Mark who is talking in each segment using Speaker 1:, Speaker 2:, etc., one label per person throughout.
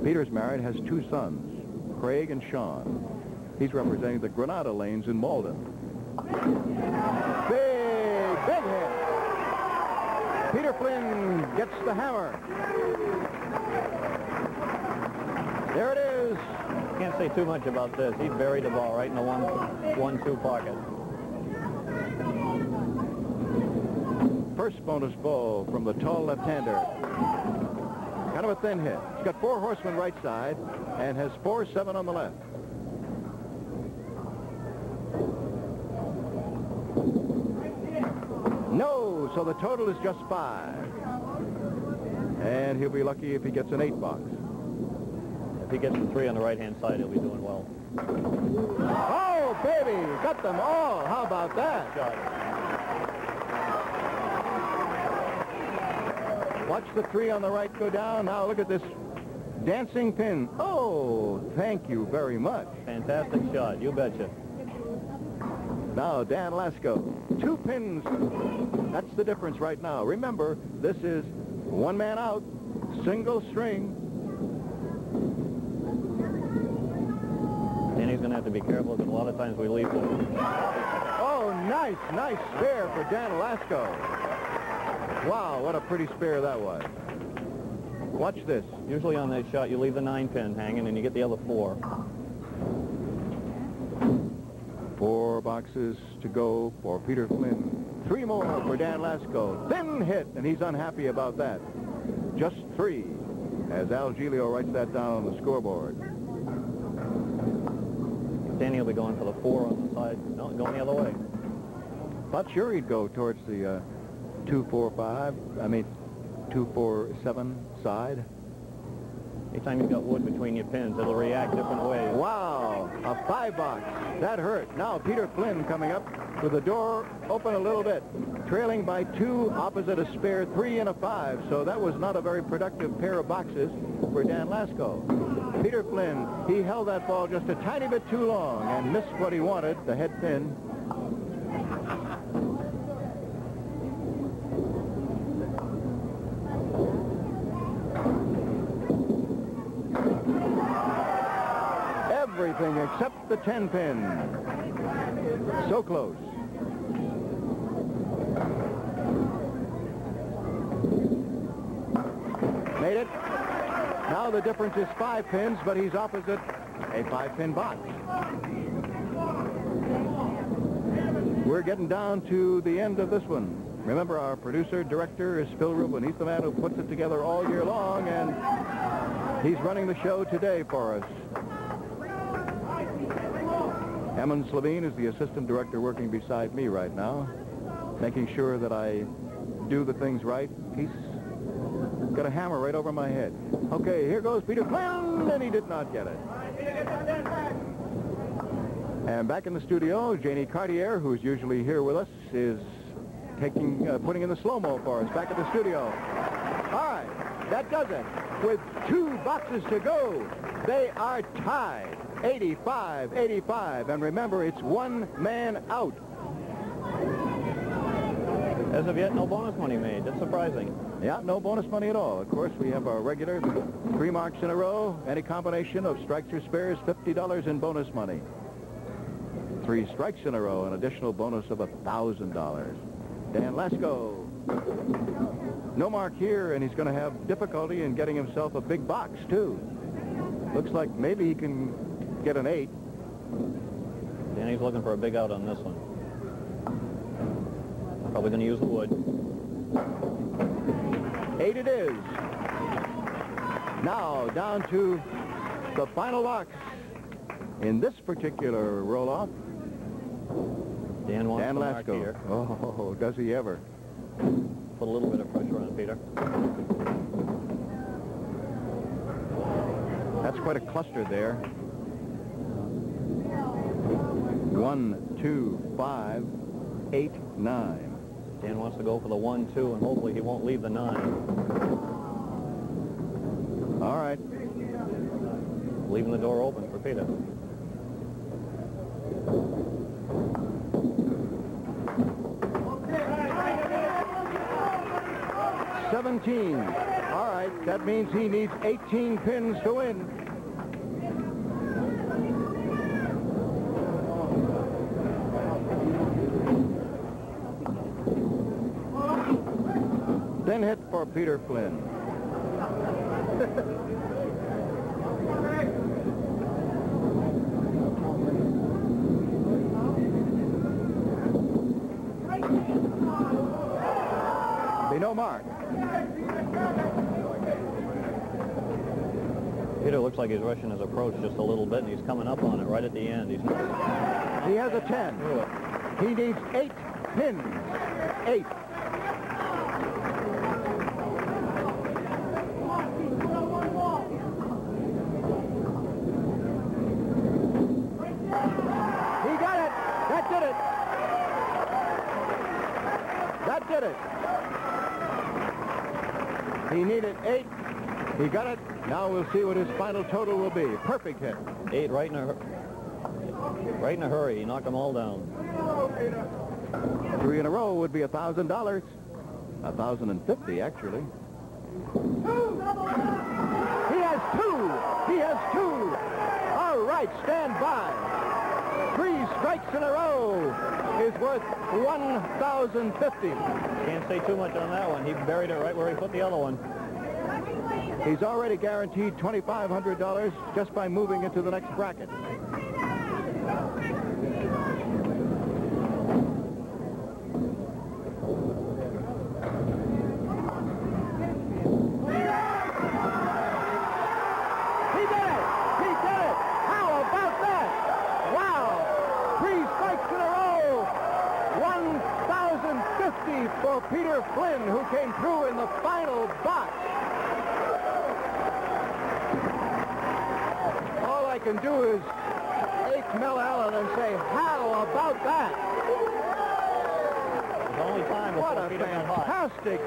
Speaker 1: Peter's married, has 2 sons, Craig and Sean. He's representing the Granada lanes in Malden. Big hit. Peter Flynn gets the hammer. There it is.
Speaker 2: Can't say too much about this. He buried the ball right in the 1-2 pocket.
Speaker 1: First bonus ball from the tall left-hander. Kind of a thin hit. He's got 4 horsemen right side and has 4-7 on the left. No, so the total is just 5. And he'll be lucky if he gets an 8 box.
Speaker 2: If he gets the 3 on the right-hand side, he'll be doing well.
Speaker 1: Oh, baby, got them all. How about that? Watch the 3 on the right go down. Now look at this dancing pin. Oh, thank you very much.
Speaker 2: Fantastic shot, you betcha.
Speaker 1: Now, Dan Lasko, 2 pins. That's the difference right now. Remember, this is 1 man out, single string.
Speaker 2: And he's going to have to be careful because a lot of times we leave them.
Speaker 1: Oh, nice spare for Dan Lasko. Wow, what a pretty spare that was. Watch this.
Speaker 2: Usually on that shot, you leave the 9 pin hanging and you get the other 4.
Speaker 1: 4 boxes to go for Peter Flynn. 3 more for Dan Lasko. Thin hit, and he's unhappy about that. Just 3, as Al Giglio writes that down on the scoreboard.
Speaker 2: Danny will be going for the 4 on the side. No, going the other way.
Speaker 1: Thought sure he'd go towards the 2-4-7 side.
Speaker 2: Anytime you've got wood between your pins, it'll react different ways.
Speaker 1: Wow, a 5 box. That hurt. Now Peter Flynn coming up with the door open a little bit. Trailing by 2, opposite a spare 3 and a 5. So that was not a very productive pair of boxes for Dan Lasko. Peter Flynn, he held that ball just a tiny bit too long and missed what he wanted, the head pin. Everything except the 10 pin. So close. Made it. Now the difference is 5 pins, but he's opposite a 5-pin box. We're getting down to the end of this one. Remember, our producer, director is Phil Rubin. He's the man who puts it together all year long, and he's running the show today for us. Emmons Levine is the assistant director working beside me right now, making sure that I do the things right. He's got a hammer right over my head. Okay, here goes Peter Flynn, and he did not get it. And back in the studio, Janie Cartier, who's usually here with us, is putting in the slow-mo for us back at the studio. All right, that does it. With 2 boxes to go, they are tied. 85-85, and remember, it's 1 man out.
Speaker 2: As of yet, no bonus money made. That's surprising.
Speaker 1: Yeah, no bonus money at all. Of course, we have our regular 3 marks in a row, any combination of strikes or spares, $50 in bonus money. 3 strikes in a row, an additional bonus of $1,000. Dan Lasko. No mark here, and he's going to have difficulty in getting himself a big box, too. Looks like maybe he can get an 8.
Speaker 2: Danny's looking for a big out on this one. Probably going to use the wood.
Speaker 1: 8 it is. Now down to the final box in this particular roll-off.
Speaker 2: Dan wants
Speaker 1: Dan
Speaker 2: the mark
Speaker 1: Lasko.
Speaker 2: here.
Speaker 1: Oh, does he ever?
Speaker 2: Put a little bit of pressure on Peter.
Speaker 1: That's quite a cluster there. 1, 2, 5, 8, 9.
Speaker 2: Dan wants to go for the 1, 2, and hopefully he won't leave the 9.
Speaker 1: All right.
Speaker 2: Leaving the door open for Peter.
Speaker 1: $17. All right. That means he needs 18 pins to win. Thin hit for Peter Flynn. Be no mark.
Speaker 2: Peter looks like he's rushing his approach just a little bit, and he's coming up on it right at the end. He
Speaker 1: has a 10. He needs 8 pins. 8. He got it. That did it. That did it. He needed 8. He got it. Now we'll see what his final total will be. Perfect hit.
Speaker 2: 8 right in a hurry. He knocked them all down.
Speaker 1: 3 in a row would be $1,000. $1,050 actually. He has 2. He has 2. All right, stand by. 3 strikes in a row is worth $1,050.
Speaker 2: Can't say too much on that one. He buried it right where he put the other one.
Speaker 1: He's already guaranteed $2,500 just by moving into the next bracket. He did it! He did it! How about that? Wow! 3 strikes in a row! $1,050 for Peter Flynn, who came through in the final box. I can do is ache Mel Allen and say, how about that?
Speaker 2: The only time
Speaker 1: what a fantastic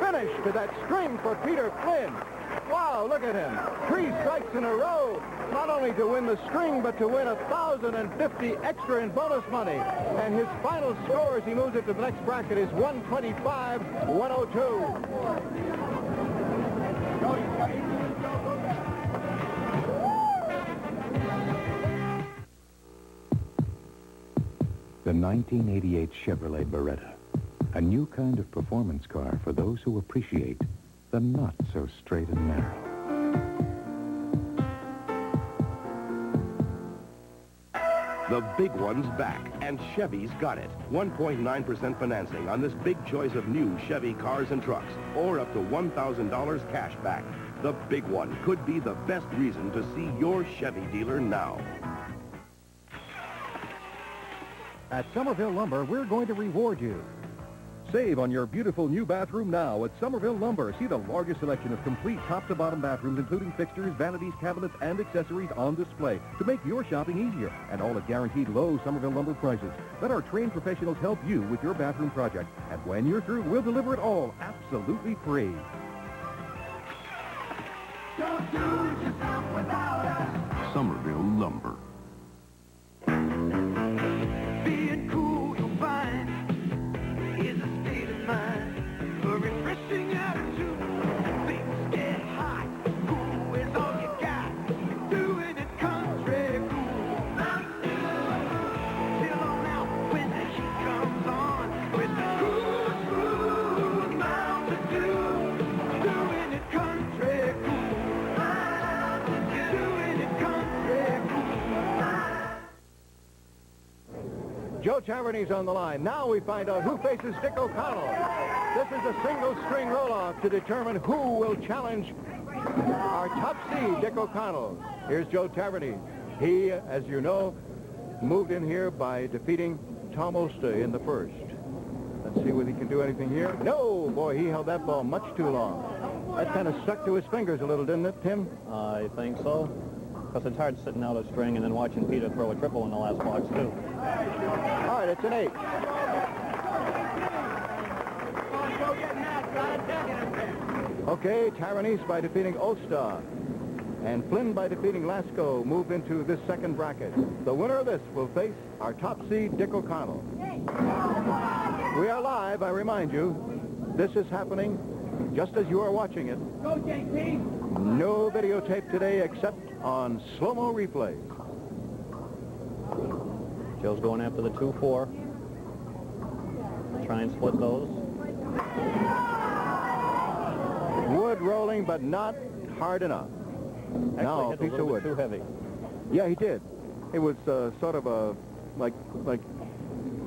Speaker 1: finish to that string for Peter Flynn. Wow, look at him. 3 strikes in a row, not only to win the string, but to win $1,050 extra in bonus money. And his final score as he moves it to the next bracket is 125-102.
Speaker 3: The 1988 Chevrolet Beretta, a new kind of performance car for those who appreciate the not so straight and narrow.
Speaker 4: The big one's back, and Chevy's got it. 1.9% financing on this big choice of new Chevy cars and trucks, or up to $1,000 cash back. The big one could be the best reason to see your Chevy dealer now.
Speaker 1: At Somerville Lumber, we're going to reward you. Save on your beautiful new bathroom now at Somerville Lumber. See the largest selection of complete top-to-bottom bathrooms, including fixtures, vanities, cabinets, and accessories on display to make your shopping easier, and all at guaranteed low Somerville Lumber prices. Let our trained professionals help you with your bathroom project, and when you're through, we'll deliver it all absolutely free.
Speaker 5: Don't do it yourself without us.
Speaker 4: Somerville Lumber.
Speaker 5: Being cool, you'll find, is a state of mind. A refreshing attitude. Things get hot. Cool is all you got. Doing it country cool. Chill on out when the heat comes on. With the coolest groove Mountain Dew. Doing it country cool. Doing it country cool.
Speaker 1: Joe Taverny's on the line. Now we find out who faces Dick O'Connell. This is a single string roll-off to determine who will challenge our top seed, Dick O'Connell. Here's Joe Taverny. He, as you know, moved in here by defeating Tom Osta in the first. Let's see whether he can do anything here. No, boy, he held that ball much too long. That kind of stuck to his fingers a little, didn't it, Tim?
Speaker 2: I think so. Because it's hard sitting out a string and then watching Peter throw a triple in the last box, too.
Speaker 1: All right, it's an 8. Okay, Tyrannese by defeating Osta. And Flynn by defeating Lasco moved into this second bracket. The winner of this will face our top seed, Dick O'Connell. We are live, I remind you. This is happening just as you are watching it.
Speaker 5: Go, JP!
Speaker 1: No videotape today except on slow-mo replay.
Speaker 2: Joe's going after the 2-4. Try and split those.
Speaker 1: Wood rolling, but not hard enough.
Speaker 2: Actually
Speaker 1: Now,
Speaker 2: hit a
Speaker 1: piece of
Speaker 2: little
Speaker 1: wood.
Speaker 2: bit too heavy.
Speaker 1: Yeah, he did. It was sort of a, like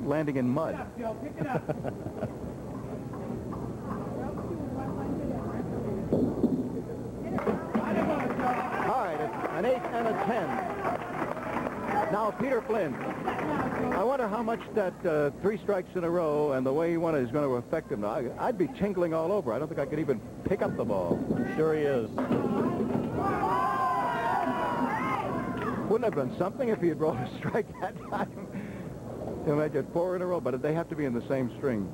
Speaker 1: landing in mud.
Speaker 5: Joe, pick it up.
Speaker 1: All right, it's an 8 and a 10. Now, Peter Flynn, I wonder how much that 3 strikes in a row and the way he won it is going to affect him. Now, I'd be tingling all over. I don't think I could even pick up the ball.
Speaker 2: Sure he is.
Speaker 1: Wouldn't have been something if he had rolled a strike that time. Imagine 4 in a row, but they have to be in the same string.